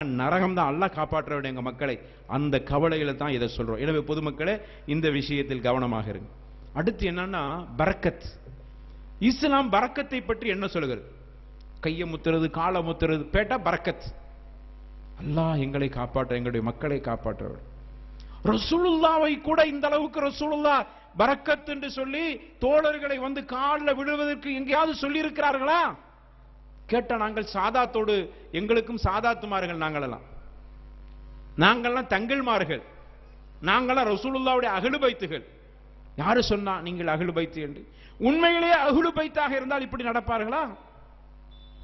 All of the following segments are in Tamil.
நரகம் தான் அல்லாஹ் காப்பாற்ற வேண்டும் எங்க மக்களை. அந்த கவலையில தான் இதை சொல்றோம். எனவே பொதுமக்களே இந்த விஷயத்தில் கவனமாக இருங்க. அடுத்து என்னன்னா பரக்கத். இஸ்லாம் பரக்கத்தை பற்றி என்ன சொல்லுகிறது? கையை முத்துறது, காலை முத்துறது பேட்டா பரக்கத். அல்லாஹ் எங்களை காப்பாற்ற, எங்களுடைய மக்களை காப்பாற்ற. ரசூலுல்லாவை கூட இந்த அளவுக்கு ரசூலுல்லாஹ் பரக்கத் என்று சொல்லி தோழர்களை வந்து காலில் விழுவதற்கு எங்கேயாவது சொல்லி இருக்கிறார்களா? கேட்ட நாங்கள் சாதாத்தோடு, எங்களுக்கும் சாதாத்துமார்கள், நாங்கள்லாம் தங்கள்மார்கள், நாங்கள்லாம் ரசூலுல்லாவுடைய அஹ்லு பைத்துகள். யாரு சொன்னா நீங்கள் அஹ்லு பைத்து என்று? உண்மையிலேயே அஹ்லு பைத்தாக இருந்தால் இப்படி நடப்பார்களா?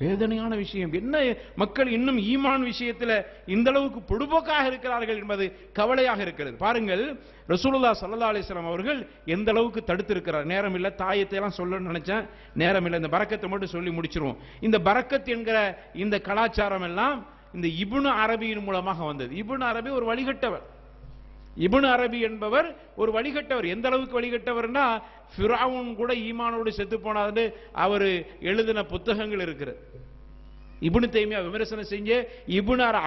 வேதனையான விஷயம். என்ன மக்கள் இன்னும் ஈமான் விஷயத்தில் இந்த அளவுக்கு பொடுபோக்காக இருக்கிறார்கள் என்பது கவலையாக இருக்கிறது. பாருங்கள், ரசூலுல்லாஹ் ஸல்லல்லாஹு அலைஹி வஸல்லம் அவர்கள் எந்த அளவுக்கு தடுத்து இருக்கிறார். நேரம் இல்லை, தாயத்தை எல்லாம் சொல்லணும்னு நினைச்சேன், நேரம் இல்லை. இந்த பரக்கத்தை மட்டும் சொல்லி முடிச்சிருவோம். இந்த பரக்கத் என்கிற இந்த கலாச்சாரம் எல்லாம் இந்த இப்னு அரபியின் மூலமாக வந்தது. இப்னு அரபி ஒரு வழிகட்டவர். இப்னு அரபி என்பவர் ஒரு வழிகட்டவர். எந்த அளவுக்கு வழிகட்டவர்னா, ஃபிரௌன் கூட ஈமானோடு செத்து போனாது அவர் எழுதின புத்தகங்கள் இருக்கிறது. இப்னு தைமியா விமர்சனம் செஞ்சு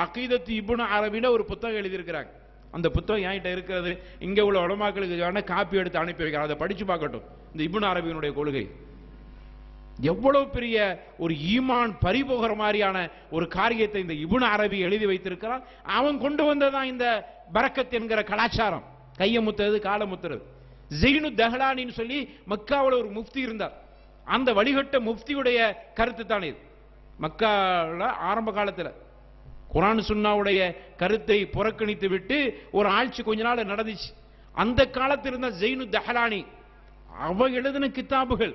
அகீதத்து இப்னு அரபின்னு ஒரு புத்தகம் எழுதியிருக்கிறாங்க. அந்த புத்தகம் என்கிட்ட இருக்கிறது. இங்க உள்ள உலமாக்களுக்கு காப்பி எடுத்து அனுப்பி வைக்கிறார், அதை படிச்சு பார்க்கட்டும். இந்த இப்னு அரபியினுடைய கொள்கை எவ்வளவு பெரிய ஒரு ஈமான் பறிபோகிற மாதிரியான ஒரு காரியத்தை இந்த இப்னு அரபி எழுதி வைத்திருக்கிறார். அவன் கொண்டு வந்ததான் இந்த பரக்கத் என்கிற கலாச்சாரம். கையை முத்துறது, காலை முத்துறது. ஜெயினு தஹ்லானின்னு சொல்லி மக்காவில் ஒரு முஃப்தி இருந்தார். அந்த வழிகட்ட முஃப்தியுடைய கருத்து தான் இது. மக்கால ஆரம்ப காலத்தில் குர்ஆன் சுன்னாவுடைய கருத்தை புறக்கணித்து விட்டு ஒரு ஆட்சி கொஞ்ச நாள் நடந்துச்சு. அந்த காலத்தில் இருந்த ஜெயினு தஹ்லானி அவ எழுதின கிதாபுகள்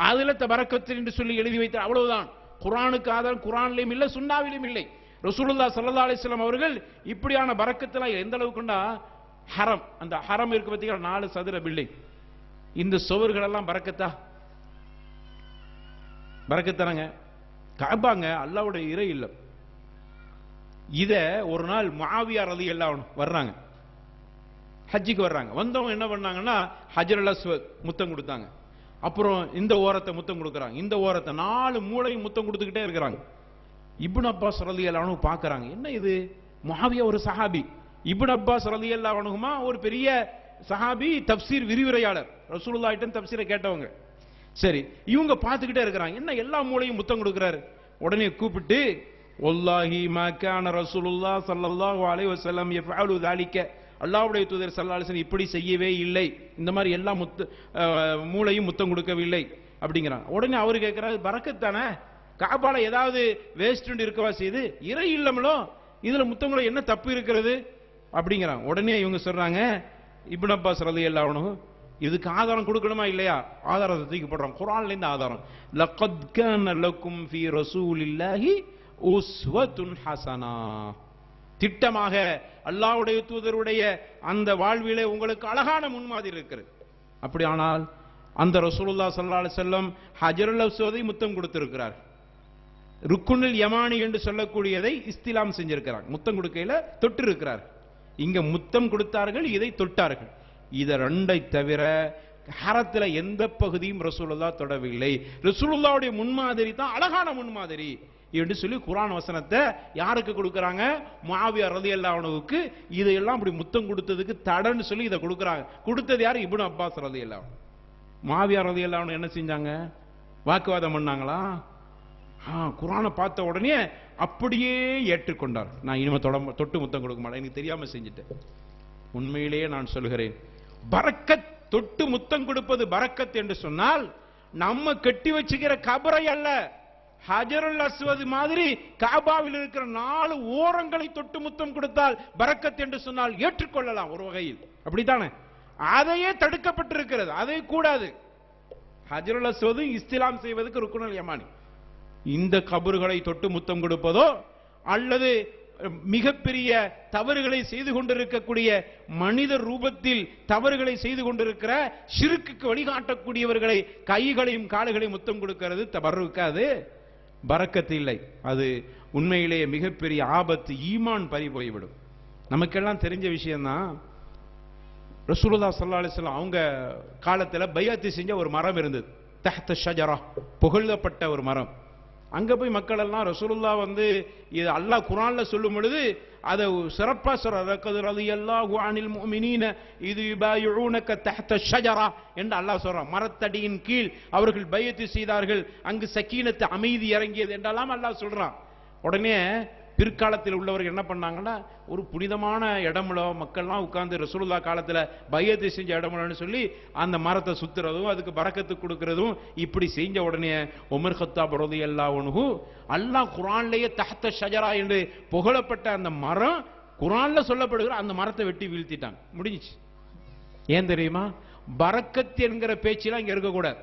அதுல பரக்கத் என்று சொல்லி எழுதி வைத்தார். அவ்வளவுதான். குர்ஆனுக்கு ஆதாரம் குர்ஆனிலும் இல்லை, சுன்னாவிலும் இல்லை. ரசூலுல்லாஹ் ஸல்லல்லாஹு அலைஹி வஸல்லம் அவர்கள் இப்படியான பரக்கத்தெல்லாம் எந்த அளவுக்குண்டா, ஹரம், அந்த ஹரம் இருக்கு பார்த்தீங்களா, 4 சதுர பில்டிங், இந்த சுவர்கள் எல்லாம் பரக்கத்தா? பரக்கத்தானங்க. கஅபாங்க அல்லாஹ்வுடைய இறை இல்லம். இத ஒரு நாள் முஆவியா ரலியல்லாஹு அன்ஹு வர்றாங்க, ஹஜ்ஜுக்கு வர்றாங்க. வந்தவங்க என்ன பண்ணாங்கன்னா ஹஜ்ருல் அஸ்வத் முத்தம் கொடுத்தாங்க. அப்புறம் இந்த ஓரத்தை முத்தம் கொடுக்குறாங்க, இந்த ஓரத்தை 4 மூலையும் முத்தம் கொடுத்துக்கிட்டே இருக்கிறாங்க. இப்னு அப்பாஸ் ரலியல்லாஹு அன்ஹு பார்க்கறாங்க, என்ன இது? முஆவியா ஒரு சஹாபி, இப்னு அப்பாஸ் ரலியல்லாஹு அன்ஹுமா ஒரு பெரிய சஹாபி, தப்சீர் விரிவுரையாளர், ரசூலுல்லாஹ் கிட்ட தப்சீரை கேட்டவங்க. சரி, இவங்க பார்த்துக்கிட்டே இருக்கிறாங்க, என்ன எல்லா மூலையும் முத்தம் கொடுக்குறாரு. உடனே கூப்பிட்டு, வல்லாஹி மா கான ரசூலுல்லாஹ் ஸல்லல்லாஹு அலைஹி வஸல்லம் யஃஅலு ذلك, அல்லாஹ்வுடைய தூதர் ஸல்லல்லாஹு அலைஹி வஸல்லம் இப்படி செய்யவே இல்லை, இந்த மாதிரி எல்லா மூளையும் முத்தம் கொடுக்கவில்லை அப்படிங்கிறாங்க. உடனே அவரு கேட்கிறாரு, பரக்கத் தானே, கஅபால ஏதாவது வேஸ்ட் இருக்கவா செய்து, இறை இல்லமோ, இதுல முத்தங்கள என்ன தப்பு இருக்கிறது அப்படிங்கிறாங்க. உடனே இவங்க சொல்றாங்க, இப்னு அப்பாஸ் ரலியல்லாஹு அன்ஹு இதுக்கு ஆதாரம் கொடுக்கணுமா இல்லையா? ஆதாரத்தை தூக்கி போடுறாங்க. குர்ஆன்ல இருந்து ஆதாரம். லக்கத் கான லக்கும் ஃபீ ரசூலில்லாஹி உஸ்வத்துன் ஹஸனா, திட்டமாக அல்லாஹ்வுடைய தூதருடைய அந்த வாழ்விலே உங்களுக்கு அழகான முன்மாதிரி இருக்கிறது. அப்படியானால் அந்த ரசூலுல்லாஹ் ஸல்லல்லாஹு அலைஹி வஸல்லம் ஹஜ்ருல் அஸ்வதை முத்தம் கொடுத்திருக்கிறார். ருக்குனுல் யமானி என்று சொல்லக்கூடியதை இஸ்திலாம் செஞ்சிருக்கிறார். முத்தம் கொடுக்கையில தொட்டு இருக்கிறார். இங்க முத்தம் கொடுத்தார்கள், இதை தொட்டார்கள். இதை ரெண்டை தவிர ஹரத்துல எந்த பகுதியும் ரசூலுல்லாஹ் தொடவில்லை. ரசூலுல்லாஹ்வுடைய முன்மாதிரி தான் அழகான முன்மாதிரி என்று சொல்லி குர்ஆன் வசனத்தை யாருக்கு கொடுக்கறாங்க? முஆவியா ரலியல்லாஹு அன்ஹுவுக்கு. இதையெல்லாம் அப்படி முத்தம் கொடுத்ததுக்கு தடன்னு சொல்லி இதை கொடுக்கறாங்க. கொடுத்தது யாரு? இப்னு அப்பாஸ் ரலியல்லாஹு. முஆவியா ரலியல்லாஹு அன்ஹு என்ன செஞ்சாங்க? வாக்குவாதம் பண்ணாங்களா? குர்ஆனை பார்த்த உடனே அப்படியே ஏற்றுக்கொண்டார். நான் இனிமே தொட்டு முத்தம் கொடுக்க மாட்டேன், எனக்கு தெரியாம செஞ்சுட்டேன். உண்மையிலேயே நான் சொல்கிறேன், பரக்கத், தொட்டு முத்தம் கொடுப்பது பரக்கத் என்று சொன்னால் நம்ம கட்டி வச்சுக்கிற கபரை அல்ல, ஹஜருல் அஸ்வத் மாதிரி காபாவில் இருக்கிற 4 ஓரங்களை தொட்டு முத்தம் கொடுத்தால் பரக்கத் என்று சொன்னால் ஏற்றுக்கொள்ளலாம் ஒரு வகையில். அப்படித்தானே? அதையே தடுக்கப்பட்டிருக்கிறது, அதை கூடாது. ஹஜருல் அஸ்வத் இஸ்திலாம் செய்வதற்கு ருக்குனுல் யமானி. இந்த கபறுகளை தொட்டு முத்தம் கொடுப்பதோ அல்லது மிகப்பெரிய தவறுகளை செய்து கொண்டிருக்கக்கூடிய மனித ரூபத்தில் தவறுகளை செய்து கொண்டிருக்கிற ஷிர்க்குக்கு வழிகாட்டக்கூடியவர்களை கைகளையும் கால்களையும் முத்தம் கொடுக்கிறது தபர்ருக்காது, பரக்கத்து இல்லை. அது உண்மையிலேயே மிகப்பெரிய ஆபத்து, ஈமான் பறி போய்விடும். நமக்கெல்லாம் தெரிஞ்ச விஷயம்தான். ரசூலுல்லாஹ் ஸல்லல்லாஹு அலைஹி வஸல்லம் அவங்க காலத்தில் பைஅத் செஞ்ச ஒரு மரம் இருந்தது, தஹ்த ஷஜரா, புகழப்பட்ட ஒரு மரம். அங்க போய் மக்கள் எல்லாம் ரசூலுல்லாஹ் வந்து இது அல்லாஹ் குர்ஆன்ல சொல்லும் பொழுது அதை சிறப்பா சொல்றாரு. ரலியல்லாஹு அனில் முஃமினீன இது யுபாயிஊனக தஹ்த ஷஜரா என்று அல்லாஹ் சொல்றான். மரத்தடியின் கீழ் அவர்கள் பைஅத் செய்தார்கள், அங்கு சக்கீனத்து அமைதி இறங்கியது என்றெல்லாம் அல்லாஹ் சொல்றான். உடனே பிற்காலத்தில் உள்ளவர்கள் என்ன பண்ணாங்கன்னா, ஒரு புனிதமான இடம்ல மக்கள்லாம் உட்கார்ந்து ரசூலுல்லாஹ் காலத்துல பைஅத் செஞ்ச இடம்லன்னு சொல்லி அந்த மரத்தை சுத்துறதும் அதுக்கு பரக்கத்து கொடுக்கறதும் இப்படி செஞ்ச உடனே உமர் கத்தாப் ரலியல்லாஹு அன்ஹு அல்லாஹ் குர்ஆன்லயே தஹ்த ஷஜரா என்று புகழப்பட்ட அந்த மரம், குர்ஆன்ல சொல்லப்படுகிற அந்த மரத்தை வெட்டி வீழ்த்திட்டாங்க. முடிஞ்சிச்சு. ஏன் தெரியுமா? பரக்கத் என்கிற பேச்செல்லாம் இங்க இருக்கக்கூடாது.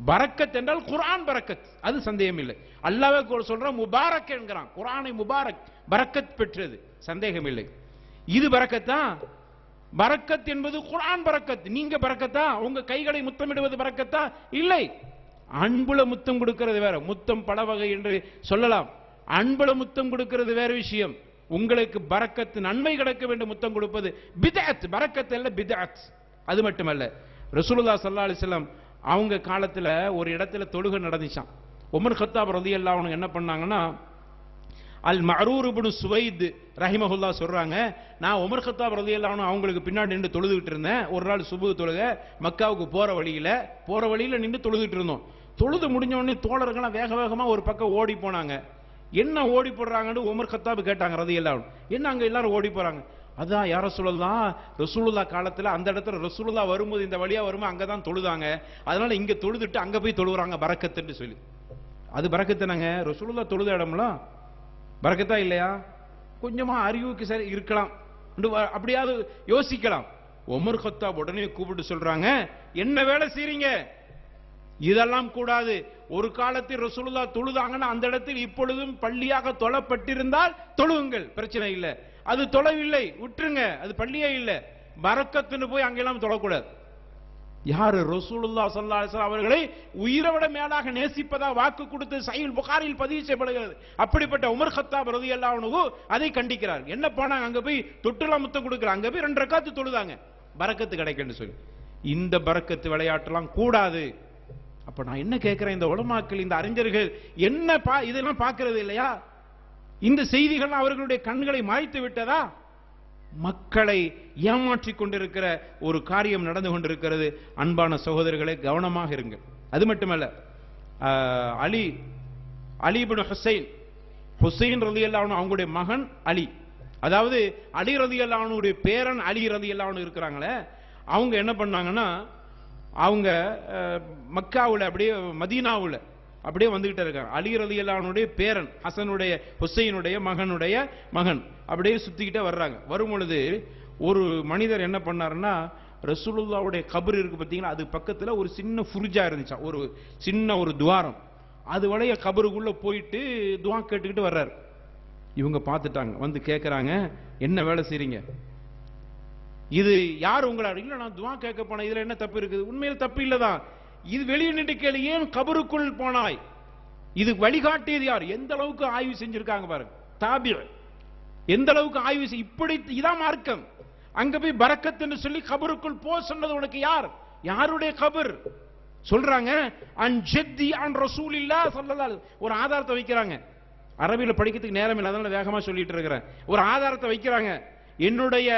பரக்கத் என்றால் குர்ஆன் பரக்கத், அது சந்தேகம் இல்லை. அல்லாஹ்வே சொல்ற முபாரக் என்கிறான். குர்ஆனை முபாரக், பரக்கத் பெற்றது, சந்தேகம் இல்லை. இது பரக்கத்தா? பரக்கத் என்பது குர்ஆன் பரக்கத். நீங்க பரக்கத்தா? உங்க கைகளை முத்தமிடுவது பரக்கத்தா? இல்லை. அன்புல முத்தம் கொடுக்கிறது வேற. முத்தம் பல வகை என்று சொல்லலாம். அன்புல முத்தம் கொடுக்கிறது வேற விஷயம். உங்களுக்கு பரக்கத், நன்மை கிடைக்க வேண்டும் முத்தம் கொடுப்பது பித்அத். பரக்கத் அல்ல, பித்அத். அது மட்டுமல்ல, ரசூலுல்லாஹ் ஸல்லல்லாஹு அலைஹி வஸல்லம் அவங்க காலத்துல ஒரு இடத்துல தொழுகை நடந்துச்சான். உமர் கத்தாப் ரலியல்லாஹு அன்ஹு என்ன பண்ணாங்கன்னா, அல் மஅரூர் இப்னு சுவைத் ரஹிமஹுல்லாஹ் சொல்றாங்க, நான் உமர் கத்தாப் ரலியல்லாஹு அன்ஹு அவங்களுக்கு பின்னாடி நின்று தொழுதுகிட்டு இருந்தேன். ஒரு நாள் சுபஹ் தொழுகை, மக்காவுக்கு போற வழியில நின்று தொழுதுகிட்டு இருந்தோம். தொழுது முடிஞ்ச உடனே தோழர்கள்லாம் வேக வேகமா ஒரு பக்கம் ஓடி போனாங்க. என்ன ஓடி போடுறாங்கன்னு உமர் கத்தாப் கேட்டாங்க ரலியல்லாஹு அன்ஹு. என்ன அங்க எல்லாரும் ஓடி போறாங்க? அதான் யார சொல்லலாம், ரசூலுல்லாஹ் காலத்துல அந்த இடத்துல ரசூலுல்லாஹ் வரும்போது இந்த வழியா வரும்போது அங்கதான் தொழுதாங்க, அதனால இங்க தொழுதுட்டு அங்க போய் தொழுறாங்க பரக்கத்துன்னு சொல்லி. அது பரக்கத்துனாங்க? ரசூலுல்லாஹ் தொழுத இடம்லாம் பரக்கத்தா இல்லையா? கொஞ்சமா அறிவுக்கு சரி இருக்கலாம், அப்படியாவது யோசிக்கலாம். உமர் கத்தாப் உடனே கூப்பிட்டு சொல்றாங்க, என்ன வேலை செய்றீங்க? இதெல்லாம் கூடாது. ஒரு காலத்தில் ரசூலுல்லாஹ் தொழுதாங்கன்னா அந்த இடத்தில் இப்பொழுதும் பள்ளியாக தொழப்பட்டிருந்தால் தொழுவுங்கள், பிரச்சனை இல்லை. அது தொலைவில்லை, விட்டுருங்க, அது பள்ளியே இல்லை. பரக்கத்துன்னு போய் அங்கெல்லாம் தொழக்கூடாது. யாரு? ரசூலுல்லாஹ் ஸல்லல்லாஹு அலைஹி வஸல்லம் அவர்களை உயிரை விட மேலாக நேசிப்பதா வாக்கு கொடுத்து சஹீஹ் புகாரியில் பதிவு செய்யப்படுகிறது. அப்படிப்பட்ட உமர் கத்தாப் ரலியல்லாஹு அன்ஹு அதை கண்டிக்கிறார். என்ன போனாங்க? அங்க போய் தொட்டுலாம் முத்தம் கொடுக்குறாங்க, அங்க போய் 2 ரக்காத்து தொழுதாங்க, பரக்கத்து கிடைக்குன்னு சொல்லி. இந்த பரக்கத்து விளையாட்டுலாம் கூடாது. அப்ப நான் என்ன கேட்கிறேன், இந்த உலமாக்கள், இந்த அறிஞர்கள் என்ன இதெல்லாம் பார்க்கிறது இல்லையா? இந்த செய்திகள் அவர்களுடைய கண்களை மாய்த்து விட்டதா? மக்களை ஏமாற்றிக் கொண்டிருக்கிற ஒரு காரியம் நடந்து கொண்டிருக்கிறது. அன்பான சகோதரர்களே, கவனமாக இருங்கள். அது மட்டுமல்ல, அலி இப்னு ஹுசைன் ரலியல்லாஹு அன்ஹு அவங்களுடைய மகன் அலி, அதாவது அலி ரலியல்லாஹு அன்ஹுடைய பேரன் அலி ரலியல்லாஹு அன்ஹு இருக்கிறாங்களே, அவங்க என்ன பண்ணாங்கன்னா, அவங்க மக்காவுல அப்படியே மதீனாவுல அப்படியே வந்துகிட்டே இருக்காங்க. அலி ரலியல்லாஹு அன்ஹுடைய பேரன் ஹசனுடைய ஹுசைனுடைய மகன் அப்படியே சுத்திக்கிட்டே வர்றாங்க. வரும் பொழுது ஒரு மனிதர் என்ன பண்ணாருன்னா, ரசூலுல்லாஹ்வுடைய கபர் இருக்கு பார்த்தீங்களா, அது பக்கத்துல ஒரு சின்ன ஃபுர்ஜா இருந்துச்சா, ஒரு சின்ன ஒரு துவாரம். அது வழிய கபருக்குள்ள போயிட்டு துவா கேட்டுக்கிட்டு வர்றாரு. இவங்க பார்த்துட்டாங்க, வந்து கேட்கறாங்க, என்ன வேலை செய்றீங்க? இது யார் உங்களா? இல்ல, நான் துவா கேட்க போனேன், இதுல என்ன தப்பு இருக்குது? உண்மையில் தப்பு இல்லதான். இது வெளியே நின்று கேளு, ஏன் கபருக்குள் போனாய்? இது வழிகாட்டியது யார்? எந்த அளவுக்கு ஆய்வு செஞ்சிருக்காங்க பாருங்க. தாபி எந்த அளவுக்கு ஆய்வு இப்படி இதான் மார்க்கம். அங்க போய் பரக்கத் என்று சொல்லி கபருக்குள் போ சொன்னது உனக்கு யார்? யாருடைய கபர்? சொல்றாங்க அன் ஜத்தி அன் ரசூலில்லாஹ் ஸல்லல்லாஹு அலைஹி வஸல்லம். ஒரு ஆதாரத்தை வைக்கிறாங்க. அரபியில படிக்கிறதுக்கு நேரம் இல்லை, அதனால வேகமா சொல்லிட்டு இருக்கிறேன். ஒரு ஆதாரத்தை வைக்கிறாங்க. என்னுடைய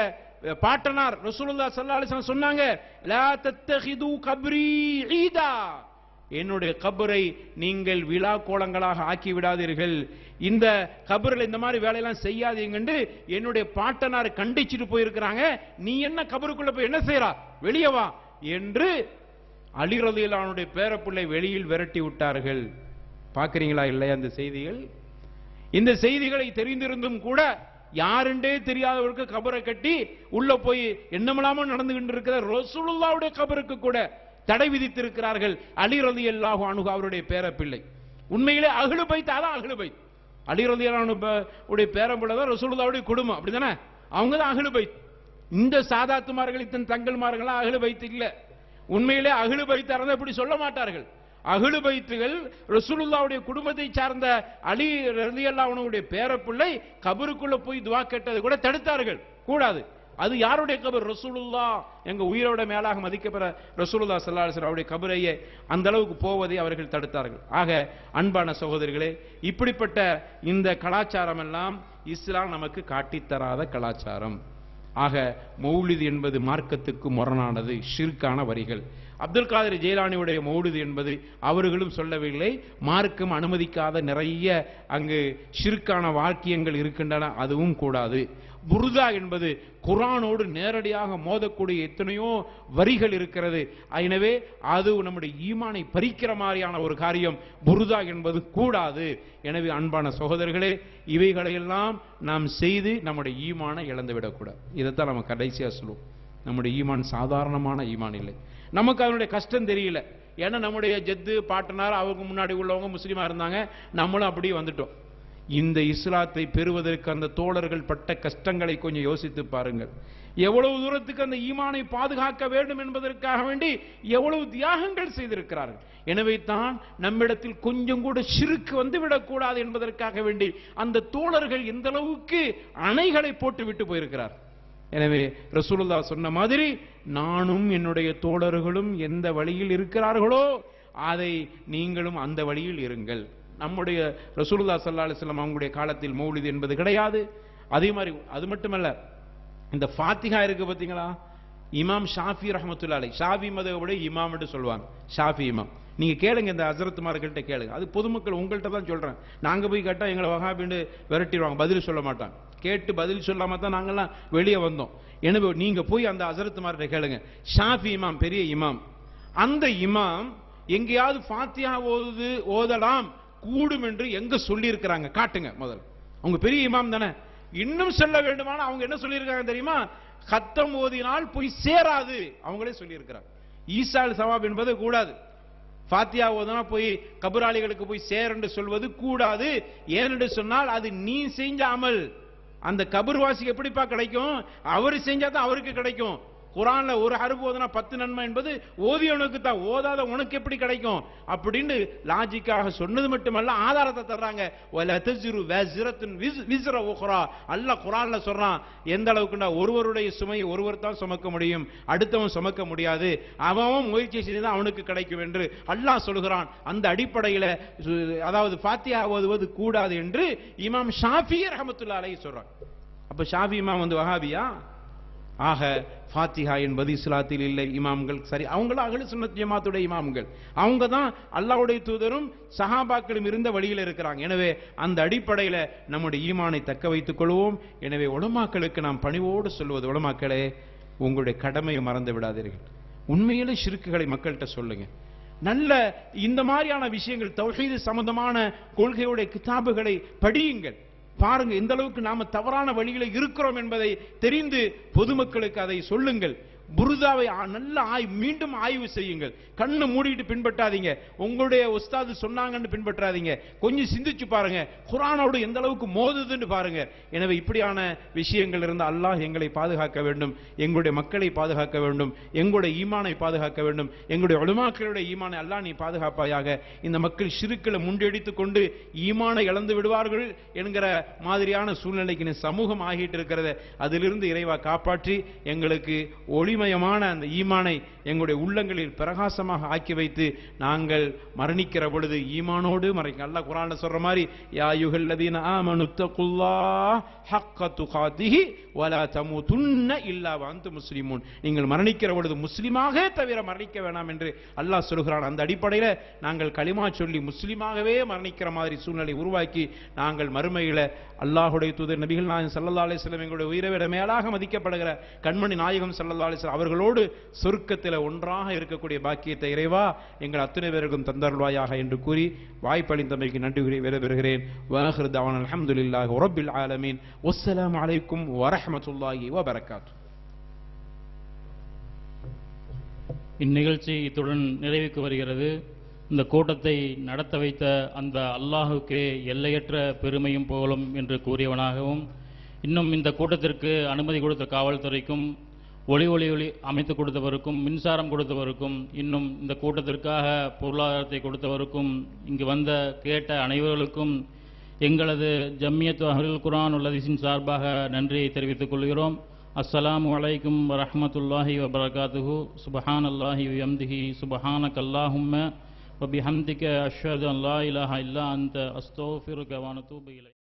பாட்டனார் ரசூலுல்லாஹ் ஸல்லல்லாஹு அலைஹி வஸல்லம் சொன்னாங்க, லா தத்தகிது கப்ரி ஈதா, என்னுடைய கபரை நீங்கள் விழா கோலங்களாக ஆக்கி விடாதீர்கள், இந்த கபரில் இந்த மாதிரி வேலையெல்லாம் செய்யாதீங்க என்னுடைய பாட்டனார் கண்டிச்சுட்டு போயிருக்கிறாங்க. நீ என்ன கபருக்குள்ள போய் என்ன செய்யறா? வெளியே வா என்று அலி ரலியல்லாஹு அன்ஹுடைய பேரப்பிள்ளை வெளியில் விரட்டி விட்டார்கள். பார்க்கிறீங்களா இல்லையா அந்த செய்திகள்? இந்த செய்திகளை தெரிந்திருந்தும் கூட யாருண்டே தெரியாதவருக்கு கபரை கட்டி உள்ள போய் என்னமெல்லாமோ நடந்துகிட்டு இருக்கிற ரசூலுல்லாஹ்வுடைய கபருக்கு கூட தடை விதித்திருக்கிறார்கள் அலி ரலியல்லாஹு அன்ஹு அவருடைய பேரப்பிள்ளை. உண்மையிலே அஹ்லு பைத், அதான் அஹ்லு பைத். அலி ரலியல்லாஹு அன்ஹுடைய பேரப்பிள்ளை தான் ரசூலுல்லாஹ்வுடைய குடும்பம், அப்படிதானே? அவங்க தான் அஹ்லு பைத். இந்த சாதாத்துமார்கள் இத்தனை தங்கள்மார்கள் அஹ்லு பைத் இல்ல. உண்மையிலே அஹ்லு பைத் இருந்தா இப்படி சொல்ல மாட்டார்கள். அஹ்லு பைத்துகள் ரசூலுல்லாஹ்வுடைய குடும்பத்தை சார்ந்த அலி ரலியல்லாஹு அன்ஹுடைய பேரப்பிள்ளை கபருக்குள்ள போய் துஆ கேட்டதை கூட தடுத்தார்கள். கூடாது. அது யாருடைய கபர்? ரசூலுல்லாஹ், எங்க உயிரோட மேலாக மதிக்கப்பெற ரசூலுல்லாஹ் ஸல்லல்லாஹு அலைஹி வஸல்லம் அவருடைய கபரையே அந்த அளவுக்கு போவதை அவர்கள் தடுத்தார்கள். ஆக அன்பான சகோதரர்களே, இப்படிப்பட்ட இந்த கலாச்சாரம் எல்லாம் இஸ்லாம் நமக்கு காட்டித்தராத கலாச்சாரம். ஆக மௌலிது என்பது மார்க்கத்துக்கு முரணானது, ஷிர்கான வரிகள். அப்துல் காதர் ஜெயிலானியுடைய மௌலிது என்பது அவர்களும் சொல்லவில்லை, மார்க்கம் அனுமதிக்காத நிறைய அங்கு ஷிர்கான வாக்கியங்கள் இருக்கின்றன, அதுவும் கூடாது. புர்தா என்பது குர்ஆனோடு நேரடியாக மோதக்கூடிய எத்தனையோ வரிகள் இருக்கிறது. எனவே அது நம்முடைய ஈமானை பறிக்கிற மாதிரியான ஒரு காரியம். புர்தா என்பது கூடாது. எனவே அன்பான சகோதரர்களே, இவைகளையெல்லாம் நாம் செய்து நம்முடைய ஈமானை இழந்துவிடக்கூடாது. இதைத்தான் நம்ம கடைசியா சொல்லுவோம். நம்முடைய ஈமான் சாதாரணமான ஈமான் இல்லை. நமக்கு அதனுடைய கஷ்டம் தெரியல. ஏன்னா நம்முடைய ஜத்து பாட்டனார் அவங்க முன்னாடி உள்ளவங்க முஸ்லீமா இருந்தாங்க, நம்மளும் அப்படியே வந்துட்டோம். இந்த இஸ்லாத்தை பெறுவதற்கு அந்த தோழர்கள் பட்ட கஷ்டங்களை கொஞ்சம் யோசித்து பாருங்கள். எவ்வளவு தூரத்துக்கு அந்த ஈமானை பாதுகாக்க வேண்டும் என்பதற்காக வேண்டி எவ்வளவு தியாகங்கள் செய்திருக்கிறார்கள். எனவே தான் நம்மிடத்தில் கொஞ்சம் கூட ஷிர்க் வந்து விடக்கூடாது என்பதற்காக வேண்டி அந்த தோழர்கள் எந்த அளவுக்கு அணைகளை போட்டு விட்டு போயிருக்கிறார். எனவே ரசூலுல்லாஹ் சொன்ன மாதிரி நானும் என்னுடைய தோழர்களும் எந்த வழியில் இருக்கிறார்களோ அதை நீங்களும் அந்த வழியில் இருங்கள். நம்முடைய ரசூலுல்லாஹ் ஸல்லல்லாஹு அலைஹி வஸல்லம் அவங்களுடைய காலத்தில் மௌலிது என்பது கிடையாது. அதே மாதிரி அது மட்டுமல்ல, இந்த ஃபாத்திஹா இருக்கு பார்த்தீங்களா, இமாம் ஷாஃபி ரஹ்மத்துல்லாஹி அலைஹி, ஷாஃபி மதஹ்புடைய இமாம் என்று சொல்வாங்க, ஷாஃபி இமாம். நீங்க கேளுங்க, இந்த ஹஸ்ரத்மார்கள்ட்ட கேளுங்க. அது பொதுமக்கள் உங்கள்கிட்ட தான் சொல்றேன். நாங்க போய் கேட்டா எங்களை வஹாபின்னு விரட்டிடுவாங்க, பதில் சொல்ல மாட்டாங்க. கேட்டு பதில் சொல்லாம தான் நாங்கெல்லாம் வெளியே வந்தோம். எனவே நீங்க போய் அந்த ஹஸ்ரத்மார்கிட்ட கேளுங்க. ஷாஃபி இமாம் பெரிய இமாம், அந்த இமாம் எங்கேயாவது ஃபாத்திஹா ஓதலாம் கூடும் என்று எங்க சொல்லி இருக்கிறாங்க? காட்டுங்க முதல். அவங்க பெரிய இமாம் தானே. இன்னும் சொல்ல வேண்டுமான அவங்க என்ன சொல்லி இருக்காங்க தெரியுமா? கத்தம் ஓதினால் போய் சேராது, அவங்களே சொல்லி இருக்கிறாங்க. ஈசால் சவாப் என்பது கூடாது. ஃபாத்தியா ஓதுனா போய் கபராளிகளுக்கு போய் சேர் என்று சொல்வது கூடாது. ஏனென்று சொன்னால் அது நீ செஞ்ச அமல். அந்த கபர்வாசிக்கு எப்படிப்பா கிடைக்கும்? அவர் செஞ்சாதான் அவருக்கு கிடைக்கும். குர்ஆன்ல ஒரு ஹர்ஃப் ஓதுனா 10 நன்மை என்பது ஓதியவனுக்கு தான், ஓதாத உனக்கு எப்படி கிடைக்கும் அப்படின்னு லாஜிக்காக சொன்னது மட்டுமல்ல, ஆதாரத்தை தர்றாங்க. வல தஜ்ரு வஸரத்துன் விஸ்ர உக்ரா. அல்லாஹ் குர்ஆன்ல சொல்றான், எந்த அளவுக்குன்னா ஒருவருடைய சுமையை ஒருவர் தான் சுமக்க முடியும், அடுத்தவன் சுமக்க முடியாது. அவன் முயற்சி செய்து அவனுக்கு கிடைக்கும் என்று அல்லாஹ் சொல்கிறான். அந்த அடிப்படையில் அதாவது ஃபாத்திஹா ஓதுவது கூடாது என்று இமாம் ஷாஃபி ரஹ்மத்துல்லாஹி அலைஹி சொல்றாங்க. அப்ப ஷாஃபி இமாம் வந்து வஹாபியா? ஆக ஃபாத்திஹா என்பது இஸ்லாத்தில் இல்லை. இமாம்கள் சரி, அவங்களும் அஹ்லு சுன்னத் ஜமாத்துடைய இமாம்கள், அவங்க தான் அல்லாஹ்வுடைய தூதரும் சஹாபாக்களும் இருந்த வழியில் இருக்கிறாங்க. எனவே அந்த அடிப்படையில் நம்முடைய ஈமானை தக்க வைத்துக் கொள்வோம். எனவே உலமாக்களுக்கு நாம் பணிவோடு சொல்வது, உலமாக்களே உங்களுடைய கடமையை மறந்து விடாதீர்கள். உண்மையிலே ஷிர்க்குகளை மக்கள்கிட்ட சொல்லுங்க. நல்ல இந்த மாதிரியான விஷயங்கள், தௌஹீது சம்பந்தமான கொள்கையுடைய கிதாபுகளை படியுங்கள். பாருங்க எந்த அளவுக்கு நாம தவறான வழியில இருக்கிறோம் என்பதை தெரிந்து பொதுமக்களுக்கு அதை சொல்லுங்கள். புர்தாவை நல்ல மீண்டும் ஆய்வு செய்யுங்கள். கண்ணு மூடிட்டு பின்பற்றாதீங்க. உங்களுடைய உஸ்தாது சொன்னாங்கன்னு பின்பற்றாதீங்க. கொஞ்சம் சிந்திச்சு பாருங்க, குர்ஆனோடு எந்த அளவுக்கு மோதுதுன்னு பாருங்க. எனவே இப்படியான விஷயங்கள் இருந்து அல்லாஹ் எங்களை பாதுகாக்க வேண்டும், எங்களுடைய மக்களை பாதுகாக்க வேண்டும், எங்களுடைய ஈமானை பாதுகாக்க வேண்டும், எங்களுடைய உலமாக்களுடைய ஈமானை அல்லாஹ் நீ பாதுகாப்பாயாக. இந்த மக்கள் ஷிர்க்கில் முண்டெடித்துக் கொண்டு ஈமானை இழந்து விடுவார்கள் என்கிற மாதிரியான சூழ்நிலைக்கு சமூகம் ஆகிட்டு இருக்கிறது. அதிலிருந்து இறைவா காப்பாற்றி எங்களுக்கு ஒளிமயமான அந்த ஈமானை எங்களுடைய உள்ளங்களில் பிரகாசமாக ஆக்கி வைத்து நாங்கள் மரணிக்கிற பொழுது ஈமானோடு மரணிக்க. அல்லாஹ் குர்ஆன்ல சொல்ற மாதிரி, யா அய்யுஹல்லதீன ஆமனு தக்குல்லாஹ் ஹக்க துகாதிஹி வலா தமூதுன்ன இல்லா வஅன்தும் முஸ்லிமூன். நீங்கள் மரணிக்கிற பொழுது முஸ்லிமாக தவிர மரணிக்க வேண்டாம் என்று அல்லாஹ் சொல்கிறான். அந்த அடிப்படையில் நாங்கள் கலிமா சொல்லி முஸ்லிமாகவே மரணிக்கிற மாதிரி சூழ்நிலை உருவாக்கி நாங்கள் மறுமையில அல்லாஹ்வுடைய தூதர் நபிகள் நாயகம் ஸல்லல்லாஹு அலைஹி வஸல்லம் எங்களுடைய உயிரை விட மேலாக மதிக்கப்படுகிற கண்மணி நாயகம் ஸல்லல்லாஹு அலைஹி வஸல்லம் அவர்களோடு சொர்க்கத்தில் ஒன்றாக இருக்கக்கூடிய பாக்கியத்தை இறைவா எங்கள் அத்தனை பேருக்கும் தந்தருள்வாயாக என்று கூறி வாய்ப்பளித்தமைக்கு நன்றி கூறி விடைபெறுகிறேன். வஆகிரு தஅவானா அல்ஹம்துலில்லாஹி ரப்பில் ஆலமீன். வஸ்ஸலாமு அலைக்கும் வரஹ்மத்துல்லாஹி வபரகாத்துஹு. இந்நிகழ்ச்சி இத்துடன் நிறைவுக்கு வருகிறது. இந்த கூட்டத்தை நடத்த வைத்த அந்த அல்லாஹுக்கே எல்லையற்ற பெருமையும் புகழும் என்று கூறியவனாகவும், இன்னும் இந்த கூட்டத்திற்கு அனுமதி கொடுத்த காவல்துறைக்கும், ஒளி அமைத்து கொடுத்தவருக்கும், மின்சாரம் கொடுத்தவருக்கும், இன்னும் இந்த கூட்டத்திற்காக பொருளாதாரத்தை கொடுத்தவருக்கும், இங்கு வந்த கேட்ட அனைவர்களுக்கும் எங்களது ஜம்மியத் அஹ்லுல் குர்ஆன் வல் ஹதீஸின் சார்பாக நன்றியை தெரிவித்துக் கொள்கிறோம். அஸ்ஸலாமு அலைக்கும் வரஹ்மத்துல்லாஹி வபரகாத்துஹு. சுப்ஹானல்லாஹி வபிஹம்திஹி சுப்ஹானக்கல்லாஹும்ம வபிஹம்திக அஷ்ஹது அன் லா இலாஹா இல்லா அன்த அஸ்தக்ஃபிருக வ அத்தூபு இலைக்.